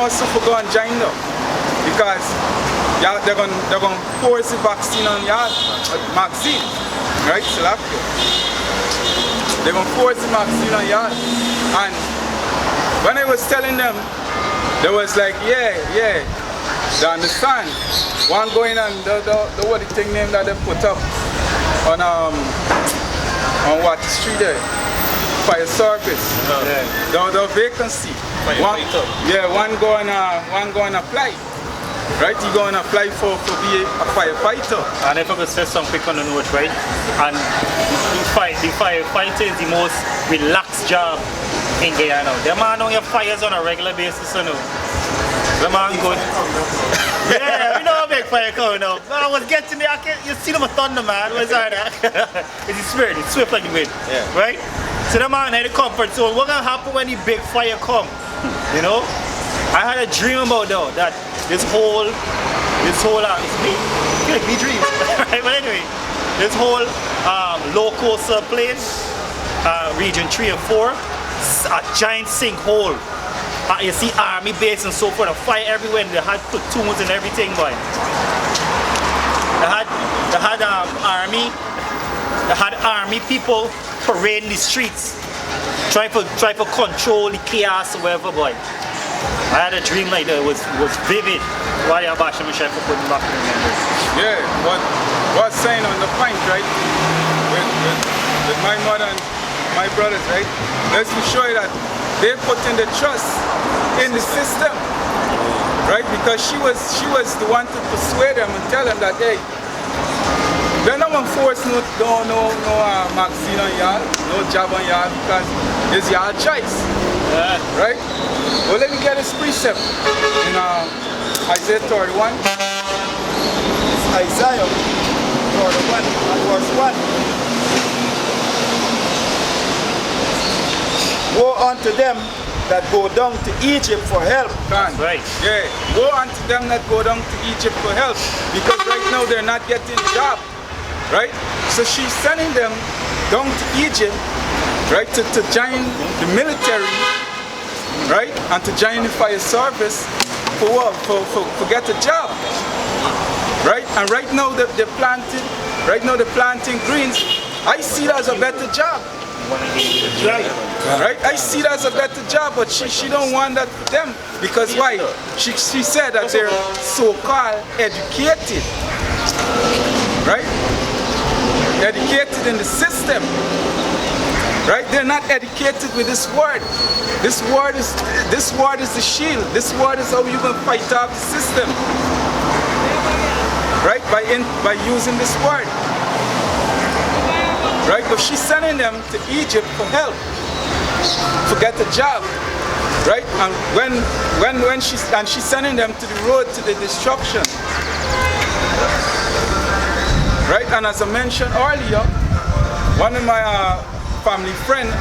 also for go and join them because they're gonna force the vaccine on your magazine, right? So they're gonna force the vaccine on your, and when I was telling them, they was like, yeah, they understand. One going on the what the thing name that they put up on what street there? Fire service. The vacancy. One going to apply. Right, you going to apply for be a firefighter. And if I could say something quick on the note, right? And the firefighter is the most relaxed job in Guyana. The man on your fires on a regular basis, you know. The man good. Yeah, we know how big fire coming up. I was getting there, you see them a thunder, man. What's that? It's the spirit, it's swift like the wind. Yeah. Right? So the man had the comfort zone. What's gonna happen when the big fire come? You know? I had a dream about that this whole it's me dream. Right? But anyway, this whole low coastal plain, region 3 and 4, a giant sinkhole. You see army base and so forth, a fire everywhere, and they had platoons and everything, boy. They had army people parading the streets, trying to control the chaos or whatever, boy. I had a dream like that. It was vivid. Why are Basha Michelle for putting back in the memories? Yeah, what's saying on the point, right? With my mother and my brothers, right? Let's be sure that they put in the trust in the system, right? Because she was the one to persuade them and tell them that, hey, they're not going to force no magazine on y'all, no job on y'all, because it's y'all choice, right? Well, let me get this precept in Isaiah 31. It's Isaiah 31 and verse 1. Woe unto them that go down to Egypt for help. Right. Yeah. Woe unto them that go down to Egypt for help. Because right now they're not getting job. Right? So she's sending them down to Egypt, right, to join the military, right, and to join the fire service for what? For get a job. Right? And right now they're planting greens. I see that as a better job. Right? I see that as a better job, but she don't want that for them. Because why? She said that they're so-called educated. Right? Educated in the system. Right? They're not educated with this word. This word is the shield. This word is how you can fight off the system. Right? By using this word. Right? But she's sending them to Egypt for help, to get a job. Right? And when she's sending them to the road to the destruction. Right? And as I mentioned earlier, one of my family friend,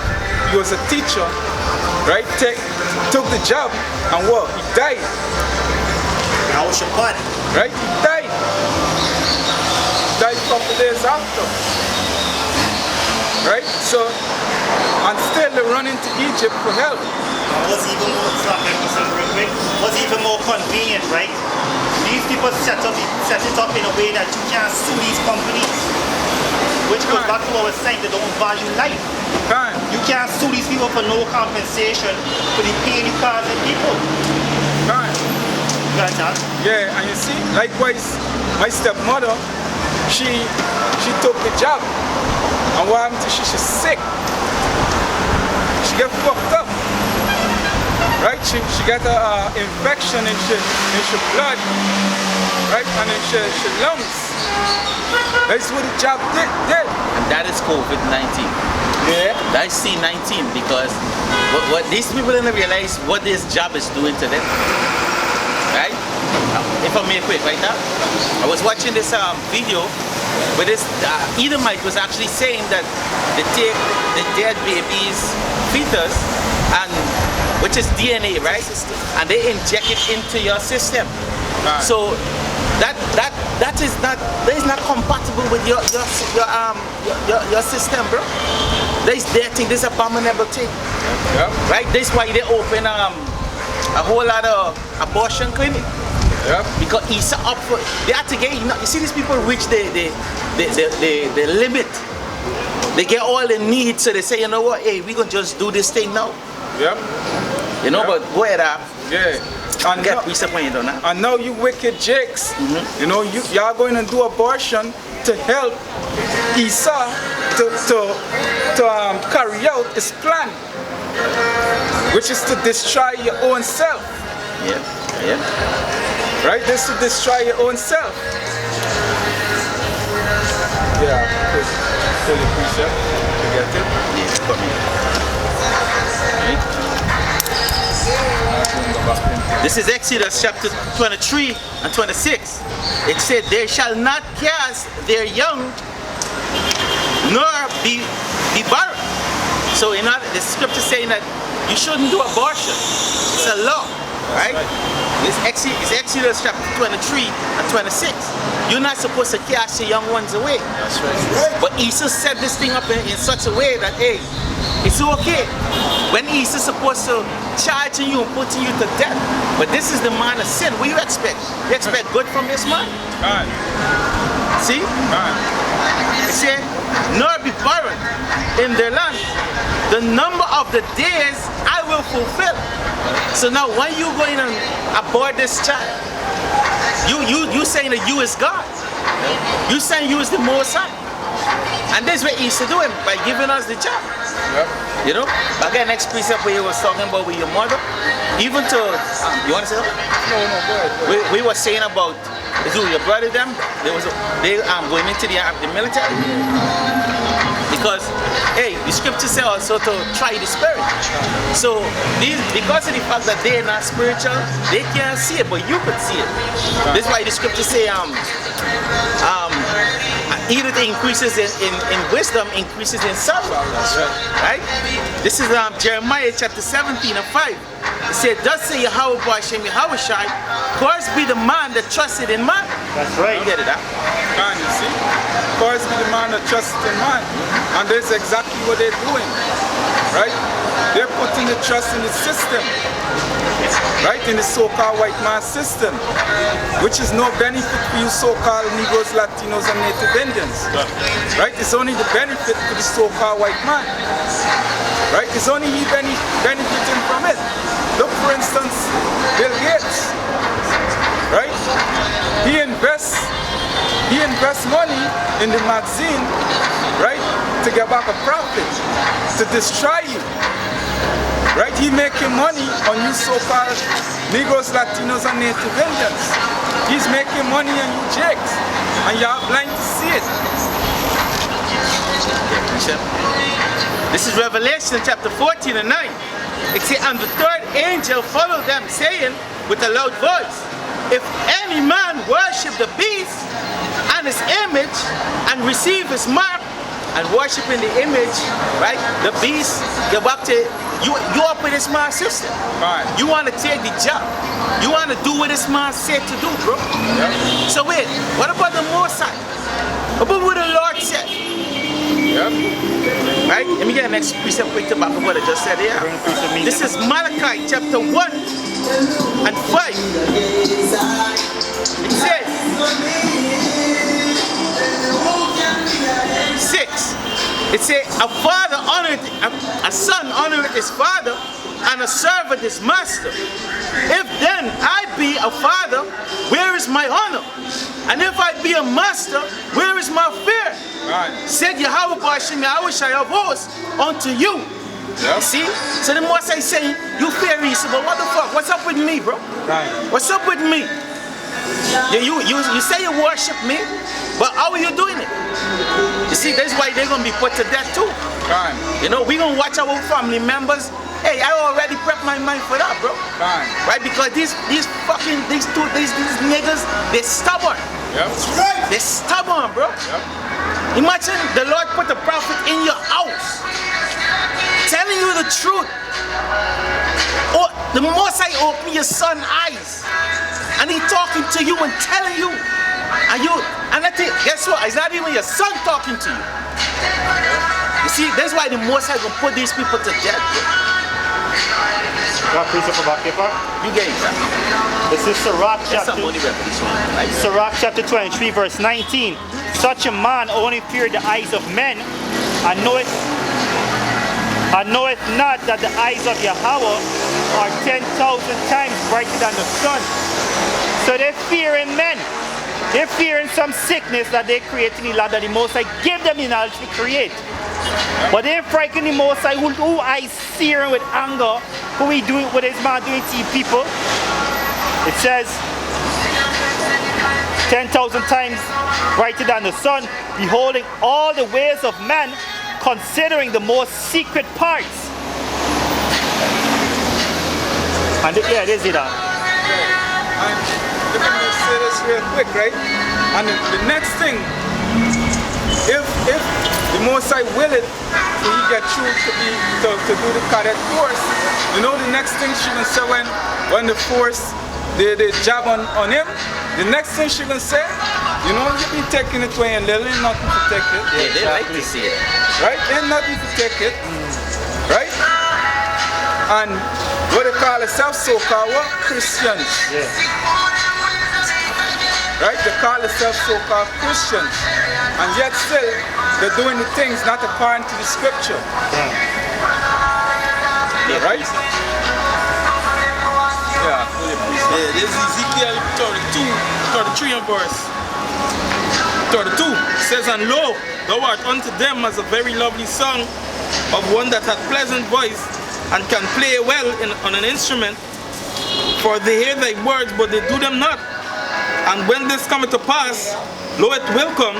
he was a teacher, right? Took the job and what? He died. How was your part? Right? He died. Died a couple days after. Right? So, and still they're running to Egypt for help. What's even more convenient, right? These people set it up in a way that you can't sue these companies. Which goes back to what I was saying, they don't value life. You can't sue these people for no compensation for the pain you cause the people. Got that? Yeah, and you see, likewise, my stepmother, she took the job. And what happened to she's sick. She got fucked up. Right? She got an infection in her blood. Right? And in her lungs. That's what the job did. And that is COVID-19. Yeah. That's C-19 because what these people didn't realize what this job is doing to them. Right? If I may quick right now. I was watching this video where this Edomite was actually saying that they take the dead baby's fetus and which is DNA, right? And they inject it into your system. So that is not compatible with your system, bro. This is their thing. This is abominable thing, right? This is why they open a whole lot of abortion clinic. Yep. Because Esau up for, they had to get, you see these people reach the limit. They get all they need, so they say, you know what, hey, we gonna just do this thing now. Yep. You know, Yep. but go ahead, Yeah. And get now, piece of money done now. and now you wicked jakes, you know, y'all going to do abortion to help Esau to carry out his plan, which is to destroy your own self. Yeah, yeah. Right? This to destroy your own self. Yeah. Pull the precept. You get it? Yeah, come here. This is Exodus chapter 23 and 26. It said, they shall not cast their young, nor be barren. So in other, the scripture saying that you shouldn't do abortion. It's a law, right? It's Exodus chapter 23 and 26. You're not supposed to cast your young ones away. That's right. But Esau set this thing up in such a way that, hey, it's okay. When Esau's supposed to charging you and putting you to death. But this is the man of sin. What do you expect? You expect good from this man? Right. See? Right. It said, nor be barren in their land. The number of the days I will fulfill. So now when you going and abort this child, you saying that you is God. You saying you is the Most High. And this is what Esau doing by giving us the child. Yep. You know? Again, next precept where he was talking about with your mother. Even to, you want to say something? No, go ahead. We were saying about your brother them, they going into the military. Because, hey, the scripture says also to try the spirit. So, because of the fact that they are not spiritual, they can't see it, but you could see it. This is why the scripture say, either it increases in wisdom, increases in sorrow. That's right. Right? This is Jeremiah chapter 17 and 5. It said, thus say Yahweh B'Hashem Yahweh Shai, cursed be the man that trusted in man. That's right. You get it, huh? Man, you see? Cursed be the man that trusts in man. And that's exactly what they're doing. Right? They're putting the trust in the system. Right? In the so-called white man system. Which is no benefit for you so-called Negroes, Latinos, and Native Indians. Right? It's only the benefit to the so-called white man. Right? It's only he benefiting from it. Look, for instance, Bill Gates. Right? He invests money in the magazine, right, to get back a profit, to destroy you. Right? He making money on you so-called Negroes, Latinos, and Native Indians. He's making money on you jakes, and you're blind to see it. This is Revelation chapter 14 and 9. It says, and the third angel followed them, saying with a loud voice, if any man worship the beast and his image and receive his mark, and worshiping the image, right? The beast, you back to you up with this man's system. Right. You want to take the job. You want to do what this man said to do, bro. Yep. So wait, what about the Most High? What about what the Lord said? Yep. Right? Let me get the next precept quick to back up what I just said here. This is Malachi chapter 1 and 5. It says, 6. It says, a son honoreth his father, and a servant his master. If then I be a father, where is my honor? And if I be a master, where is my fear? Right. Said Yahweh B'Hashem Yahweh Shai of hosts unto you. Yep. See? So the Most High saying, you fear Esau, but what the fuck? What's up with me, bro? Right. What's up with me? You say you worship me, but how are you doing it? You see, that's why they're gonna be put to death too. Fine. You know, we're gonna watch our family members. Hey, I already prepped my mind for that, bro. Fine. Right? Because these niggas, they're stubborn. Yep. They're stubborn, bro. Yep. Imagine the Lord put a prophet in your house, telling you the truth. Or the Most High open your son's eyes, and he talking to you and telling you, and I think, guess what? It's not even your son talking to you. You see, that's why the Most High gonna put these people to death, bro. Got precept for back paper? You get it, sir. This is Sirach That's chapter, some money for this one, right? Sirach chapter 23 verse 19. Such a man only feared the eyes of men and knoweth not that the eyes of Yahweh are 10,000 times brighter than the sun. So they're fearing men. They're fearing some sickness that they create in the land that the Most High give them the knowledge to create. But they're frightened the Most High who I searing with anger. What is man doing to you people? It says 10,000 times brighter than the sun, beholding all the ways of man, considering the most secret parts. And yeah, this is it. And let me say this real quick, right? And the next thing, if the Most High will it, so he get through to do the cadet course, you know the next thing she gonna say when the force they jab on him, the next thing she gonna say, you know you be taking it when you're little, ain't nothing to take it. Yeah, they like to see it. Right? Ain't nothing to take it. Right? And what they call themselves so-called what? Christians. Yeah. Right? They call themselves so-called Christians. And yet still, they're doing the things not according to the scripture. Yeah, Right? Yeah. Yeah, this is Ezekiel 33 and verse 32. It says, and lo, thou art unto them as a very lovely song of one that hath pleasant voice and can play well on an instrument. For they hear thy words, but they do them not. And when this cometh to pass, lo, it will come,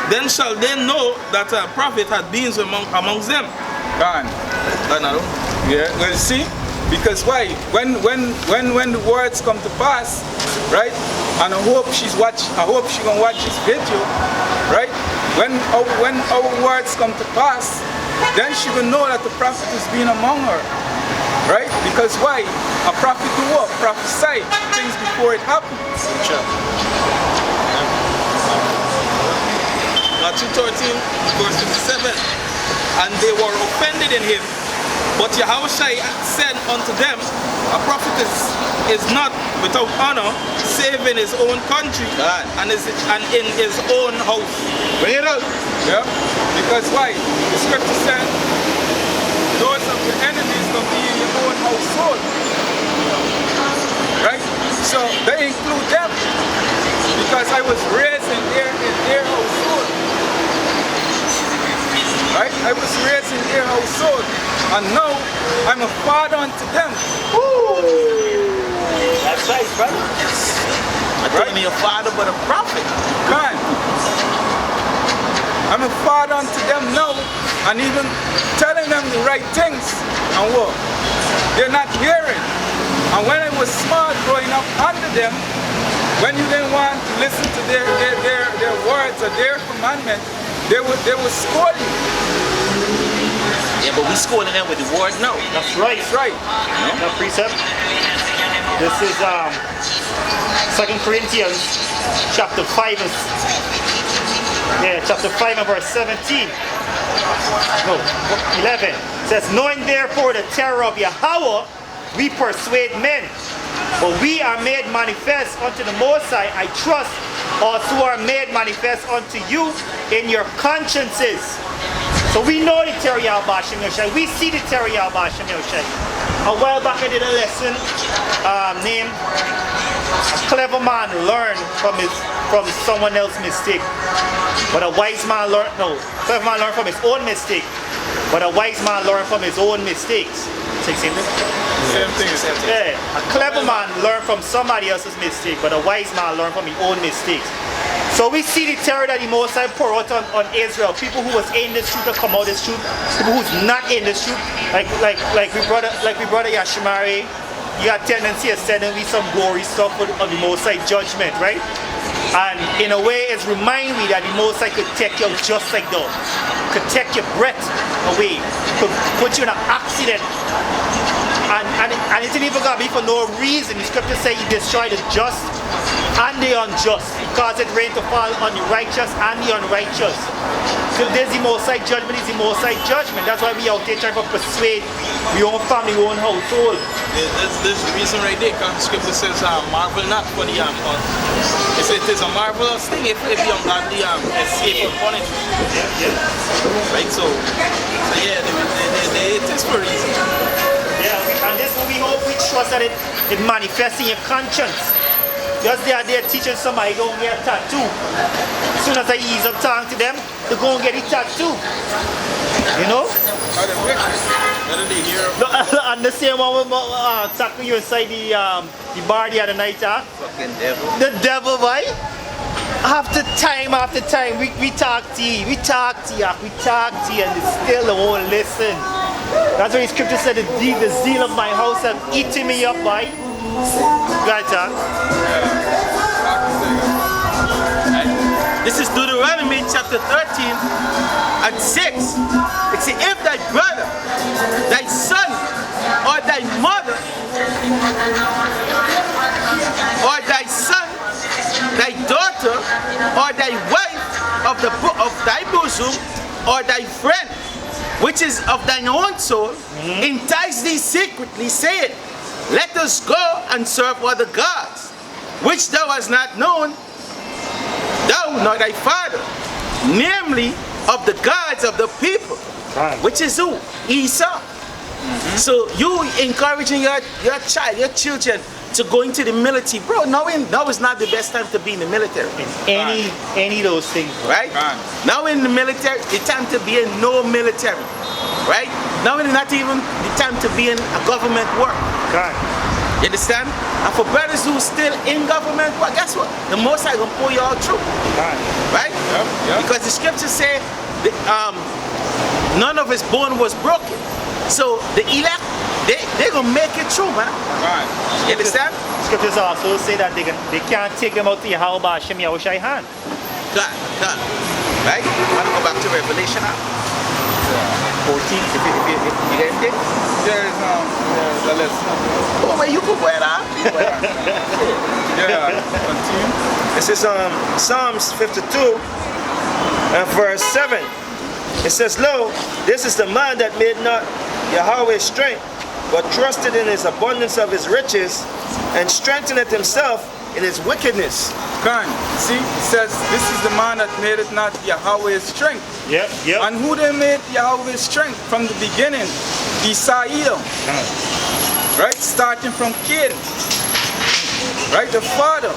then shall they know that a prophet hath been amongst them. Gone. Yeah, well see, because why? When the words come to pass, right? And I hope she gonna watch this video, right? When our words come to pass, then she will know that the prophet has been among her. Right? Because why? A prophet do what? Prophesy things before it happens. Sure. Matthew 13, verse 57. And they were offended in him. But Yahushua said unto them, a prophet is not without honor, save in his own country and in his own house. Bring it up. Yeah. Because why? The scripture said, those of your enemies will be in your own household. Right? So they include them. Because I was raised in their household. Right? I was raised in their household. And now I'm a father unto them. Woo! That's right, brother. Yes. Not only a father, but a prophet. Man. I'm a father unto them now, and even telling them the right things, and what? They're not hearing. And when I was small growing up under them, when you didn't want to listen to their words or their commandment, they would scold you. Yeah, but we schooling them with the word now. That's right. That's right. No precept. This is 2 Corinthians chapter 5 and verse 17. No, 11. It says, knowing therefore the terror of Yahweh, we persuade men. But we are made manifest unto the Most High, I trust, also are made manifest unto you in your consciences. So we know the terror of Hashem Yoshai. We see the terror of Hashem Yoshai. A while back I did a lesson named A Clever Man Learn from someone else's mistake. But a wise man clever man learn from his own mistake. But a wise man learn from his own mistakes. Same thing? Same thing. Yeah. A clever man learn from somebody else's mistake, but a wise man learn from his own mistakes. So we see the terror that the Most High pour out on Israel. People who was in this truth or come out this truth. People who's not in this truth. Like we brother Yashimari, you got tendency of sending me some gory stuff on the Most High judgment, right? And in a way, it's remind me that the Most High could take you out just like that. Could take your breath away. Could put you in an accident. And it didn't even got to be for no reason. The scripture say he destroyed the just and the unjust. He caused it rain to fall on the righteous and the unrighteous. So there's the Most High judgment, is the Most High judgment. That's why we out there trying to persuade we own family, we own household. There's the reason right there, because the scripture says, marvel not for the it is a marvelous thing if the ungodly escape upon it. Right, so yeah, it is for a reason. Yeah, and this we hope, we trust that it manifests in your conscience. Just they are there teaching somebody don't get a tattoo. As soon as I ease up talking to them, they go and get a tattoo. You know? And the same one with tackle you inside the bar the other night, Fucking devil. The devil, right? After time, we talk to you, and they still won't listen. That's why the scripture said, the zeal of my house have eaten me up, right? Right, This is Deuteronomy chapter 13 and 6. It says, if thy brother, thy son, or thy mother, or thy son, thy daughter, or thy wife of thy bosom, or thy friend, which is of thine own soul, entice thee secretly, saying, let us go and serve other gods, which thou hast not known, thou nor thy father, namely of the gods of the people, which is who? Esau. So you encouraging your child, your children to go into the military, bro. Now is not the best time to be in the military. Any of those things, right? Now in the military, the time to be in no military, right? Now it's not even the time to be in a government work. You understand? And for brothers who still in government work, guess what? The Most High gonna pull you all through, right? Because the scriptures say that, none of his bone was broken. So the elect, they gonna make it through, man. You understand? Scriptures also say that they can't take them out to Yahweh Hashem Yahushai hand. God. Right? I'm gonna go back to Revelation now. 14, if you get it? There is the lesson. Oh, but you could wear that. Yeah, continue. This is Psalms 52 and verse 7. It says, lo, this is the man that made not Yahweh's strength, but trusted in his abundance of his riches, and strengthened himself in his wickedness. See, it says, this is the man that made it not Yahweh's strength. Yep. And who they made Yahweh's strength from the beginning? Esau. Right? Starting from Cain. Right? The father.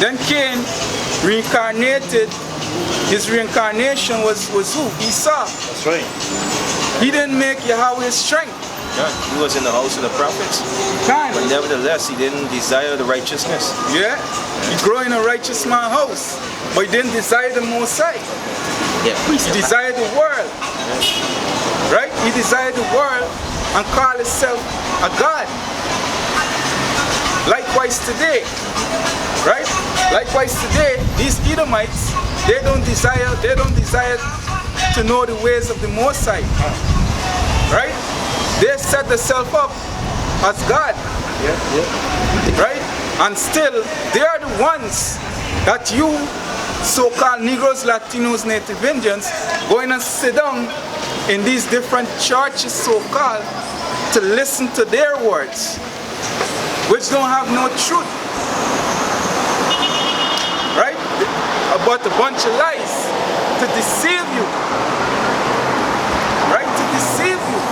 Then Cain reincarnated. His reincarnation was who? Esau. That's right. He didn't make Yahweh's strength. He was in the house of the prophets, but nevertheless he didn't desire the righteousness. Yeah, he grew in a righteous man's house, but he didn't desire the Most High. Yeah, he desired the world, right? He desired the world and called himself a god. Likewise today, right? Likewise today, these Edomites, they don't desire to know the ways of the Most High, right? They set themselves up as God, right? And still, they are the ones that you, so-called Negroes, Latinos, Native Indians, going and sit down in these different churches, so-called, to listen to their words, which don't have no truth, right? About a bunch of lies to deceive you, right? To deceive you.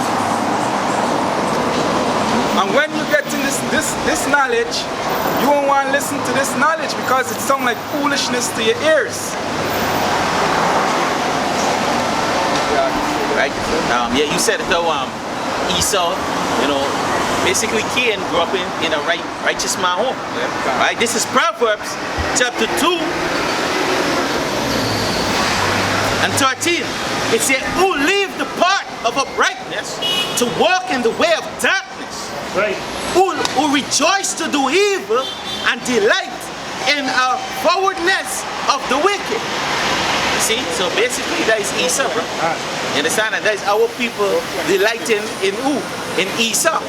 And when you get in this knowledge, you won't want to listen to this knowledge because it sounds like foolishness to your ears. Right? Yeah, you said it though, Esau, you know, basically Cain grew up in a righteous man home. Right? This is Proverbs chapter 2 and 13. It said, who leave the path of uprightness to walk in the way of darkness. Right. Who rejoice to do evil and delight in forwardness of the wicked. See, so basically that is Esau, bro. You understand? And that is our people delighting in who? In Esau.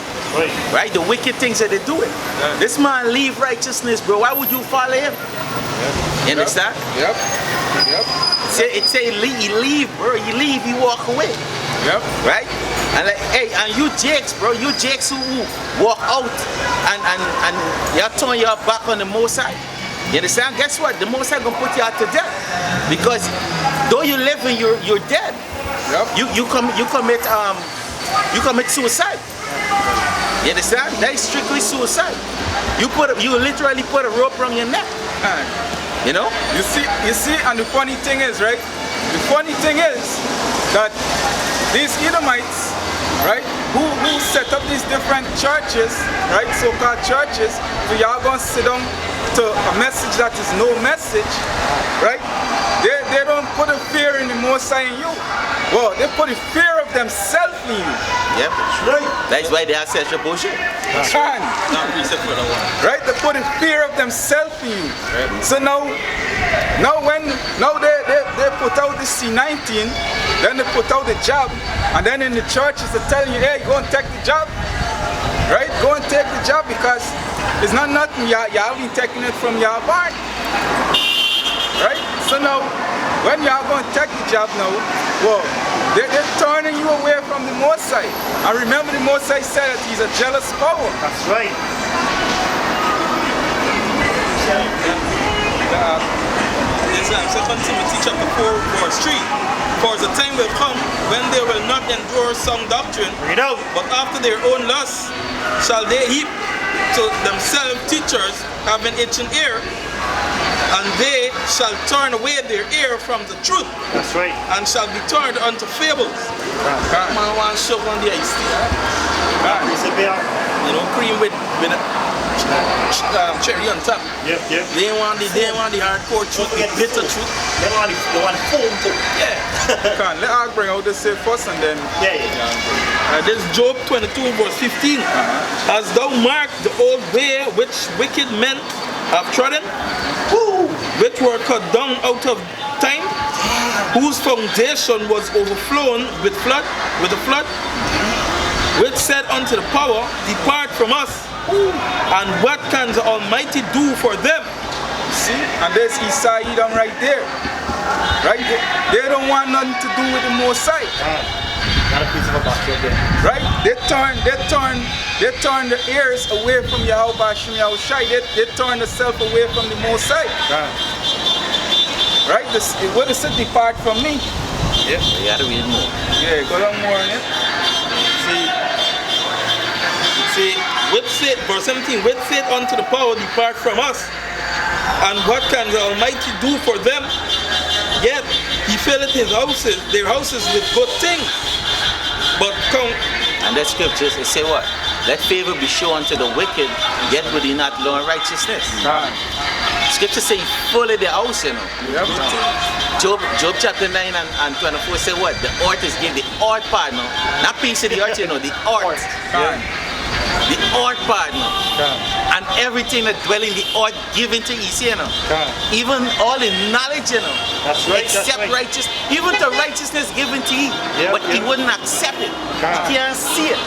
Right? The wicked things that they do it. This man leave righteousness, bro. Why would you follow him? You understand? Yep. It say he leave, bro. He leave, he walk away. Yep. Right? And like, hey, and you jakes, bro. You jakes who walk out and you're turning your back on the Most High. You understand? Guess what? The Most High gonna put you out to death. Because though you live and you're dead. Yep. You commit suicide. You understand? That is strictly suicide. You literally put a rope around your neck. You know? You see, and the funny thing is, right? The funny thing is that these Edomites, right, who set up these different churches, right, so-called churches, so y'all gonna sit down to a message that is no message, right? They don't put a fear in the Most High in you. Well, they put a fear of themselves in you. Yep. Right. That's why they are such a bullshit. Right. Right? They put a fear of themselves in you. Right. So now they put out the C19, then they put out the job, and then in the churches they're telling you, hey, go and take the job. Right? Go and take the job because it's not nothing. Y'all been taking it from your barn. Right? So now, when y'all going to take the job now, well, they're turning you away from the Most High. And remember, the Most High said that he's a jealous power. That's right. It's 2 Timothy chapter 4, verse 3. For the time will come when they will not endure sound doctrine, but after their own lusts shall they heap to themselves teachers having itching ear, and they shall turn away their ear from the truth. That's right. And shall be turned unto fables. Man want shove on the ice. You know, cream with cherry on top. Yep. They want the hardcore truth, the bitter truth. They want the foam too. Yeah. Let us bring out the say first and then. This is Job 22 verse 15. As thou marked the old way which wicked men have trodden, which were cut down out of time, whose foundation was overflown with the flood, which said unto the power, depart from us, and what can the Almighty do for them? See? And there's Esau Edom right there. Right? They don't want nothing to do with the Most High. Right? They turn the ears away from Yahweh Hashem Yahushai. They turn themselves away from the Most High. Right? What is it? Depart from me. Yeah, you gotta read more. Yeah, go down more in it. See, which said, verse 17, which said unto the power, depart from us, and what can the Almighty do for them? Yet he filleth their houses with good things. But come. And that scriptures, it say what? Let favor be shown unto the wicked, yet would he not learn righteousness. Scripture say full of the house, you know. Job chapter 9 and 24 say what? The earth is given, the earth part, no? Not piece of the earth, you know, the earth. The earth part, no? And everything that dwell in the earth given to his, you know. Even all in knowledge, you know. That's right. Except righteousness. Even the righteousness given to him, but he wouldn't accept it. He can't see it.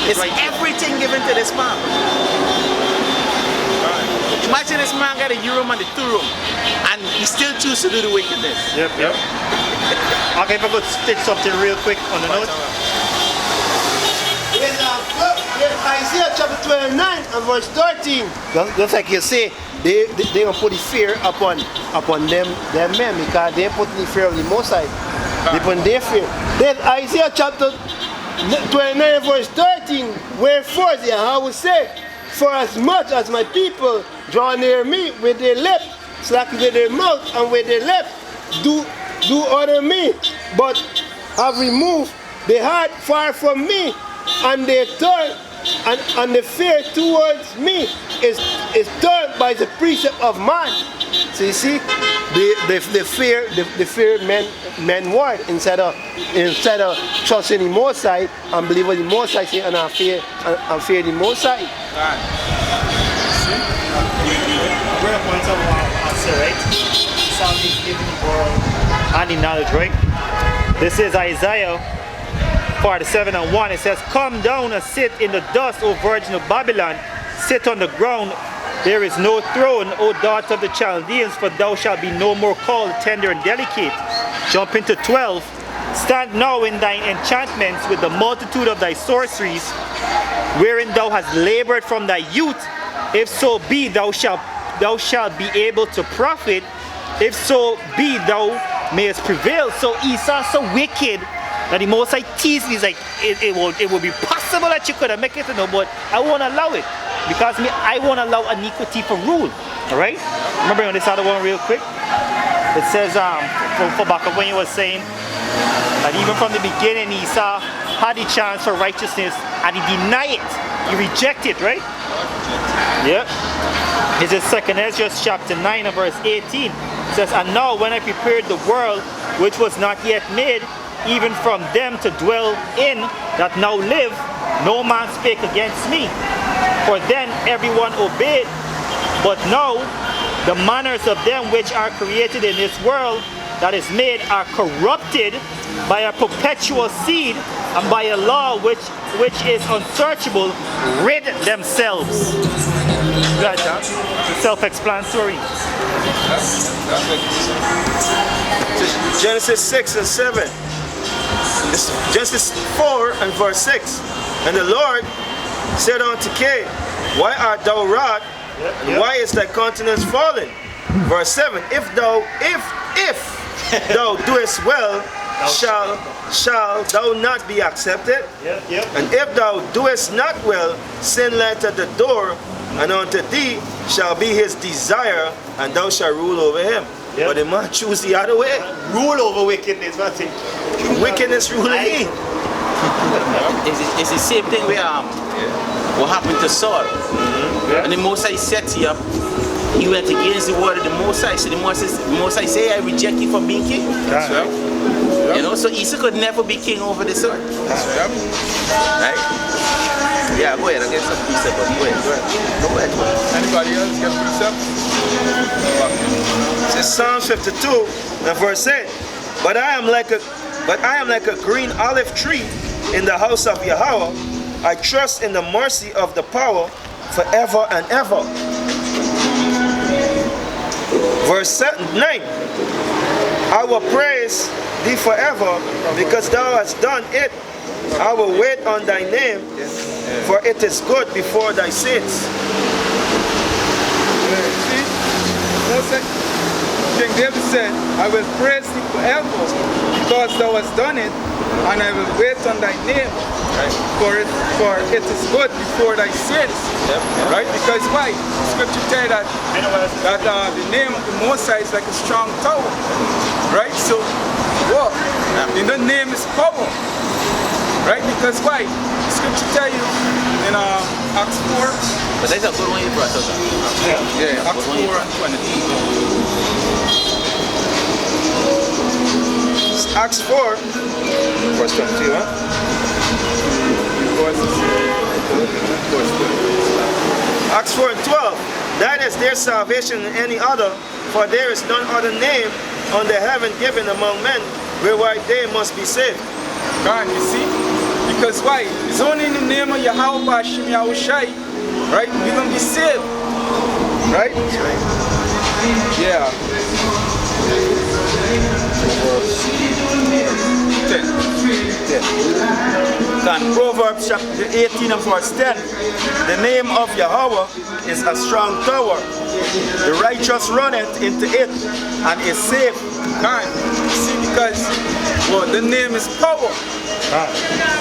It's everything given to this man. Imagine this man got a room and a 2 room, and he still chooses to do the wickedness. Yep. Okay, if I could stitch something real quick on the note. Isaiah chapter 29 and verse 13. Just like you say, they gonna put the fear upon them men, because they put the fear of the Most High. They put their fear. Then Isaiah chapter 29 verse 13. Wherefore the Yahweh say, for as much as my people draw near me with their lips, slack with their mouth and with their lips, do honor me, but have removed their heart far from me, and their turn and the fear towards me is turned by the precept of man. So you see, the fear men word instead of trusting the Most High and believe what the Most High say and fear the Most High. Great points of answer, right? Something given the world and the knowledge, right? This is Isaiah 47:1, it says, "Come down and sit in the dust, O virgin of Babylon. Sit on the ground. There is no throne, O daughter of the Chaldeans, for thou shalt be no more called tender and delicate." Jump into 12. "Stand now in thine enchantments with the multitude of thy sorceries, wherein thou hast labored from thy youth. If so be thou shalt be able to profit. If so be thou mayest prevail." So Esau so wicked that the Most High teased me. He's like, it will be possible that you could have make it, but I won't allow it, because I won't allow iniquity for rule. All right. Remember on this other one real quick. It says for back up when you were saying that even from the beginning Esau had the chance for righteousness and he denied it. He rejected, right? Yep. This is 2nd Ezra chapter 9 and verse 18. It says, "And now when I prepared the world which was not yet made, even from them to dwell in that now live, no man spake against me. For then everyone obeyed. But now the manners of them which are created in this world that is made are corrupted by a perpetual seed, and by a law which is unsearchable, rid themselves." Right, huh? It's self-explanatory. Genesis 6 and 7. Genesis 4 and verse 6. "And the Lord said unto Cain, Why art thou wroth? And why is thy countenance fallen?" Verse 7. If thou doest well, shall thou not be accepted? And if thou doest not well, sin lieth at the door, and unto thee shall be his desire, and thou shalt rule over him. But the man choose the other way. Rule over wickedness, that's it. Wickedness ruling him. It's the same thing where what happened to Saul. And the Most High set you up. He went against the word of the Most High. So the Most High say, "I reject you from being king." That's right. You know, so Esau could never be king over the sword. That's right. Right? Yeah, go ahead. I'll get some precept. Go ahead. Anybody else get precept? It says Psalm 52 and verse 8. But I am like a green olive tree in the house of Yahweh. I trust in the mercy of the power forever and ever. Verse 9. I will praise thee forever, because thou hast done it. I will wait on thy name, for it is good before thy saints. See? King David said, "I will praise thee forever, because thou hast done it, and I will wait on thy name, for it is good before thy sins." Right? Because why? Scripture tell that the name of the Most High is like a strong tower. Right? So, what? In the name is power. Right? Because why? Scripture tell you in Acts 4. But that's a good one you brought up. Yeah, Acts 4 and 22. Acts 4, verse 22, huh? Acts 4 and 12. Neither is there salvation in any other, for there is none other name under heaven given among men whereby they must be saved. God, you see? Because why? It's only in the name of Yahweh Bashim Yahushai, right? We're going to be saved. Right? Yeah. 10. Proverbs chapter 18 and verse 10. The name of Yahweh is a strong tower. The righteous runneth into it and is safe. God, you see, because the name is power.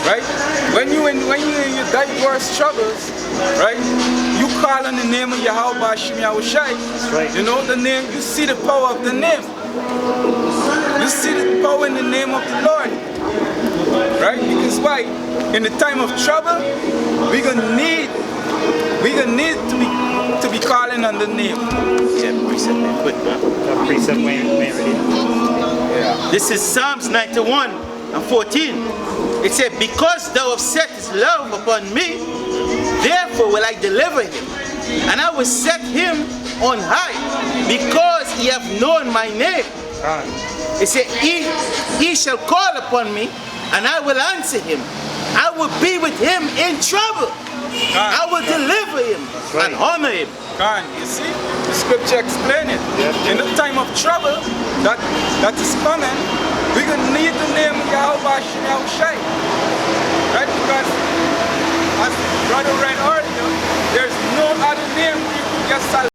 Right? When you in your diverse troubles, right? You call on the name of Yahweh Bashim Yahushai. Right. You know the name, you see the power of the name. You see the power in the name of the Lord. Right? Because why? In the time of trouble, we're gonna need to be calling on the name. This is Psalms 91 and 14. It said, because thou hast set his love upon me, therefore will I deliver him, and I will set him on high, because he hath known my name. It said, he shall call upon me, and I will answer him. I will be with him in trouble. I will deliver him and honor him. You see, the scripture explain it. In the time of trouble that is coming, we're going to need the name Yahweh Shai. Right? Because as brother read earlier, there's no other name we can get salvation.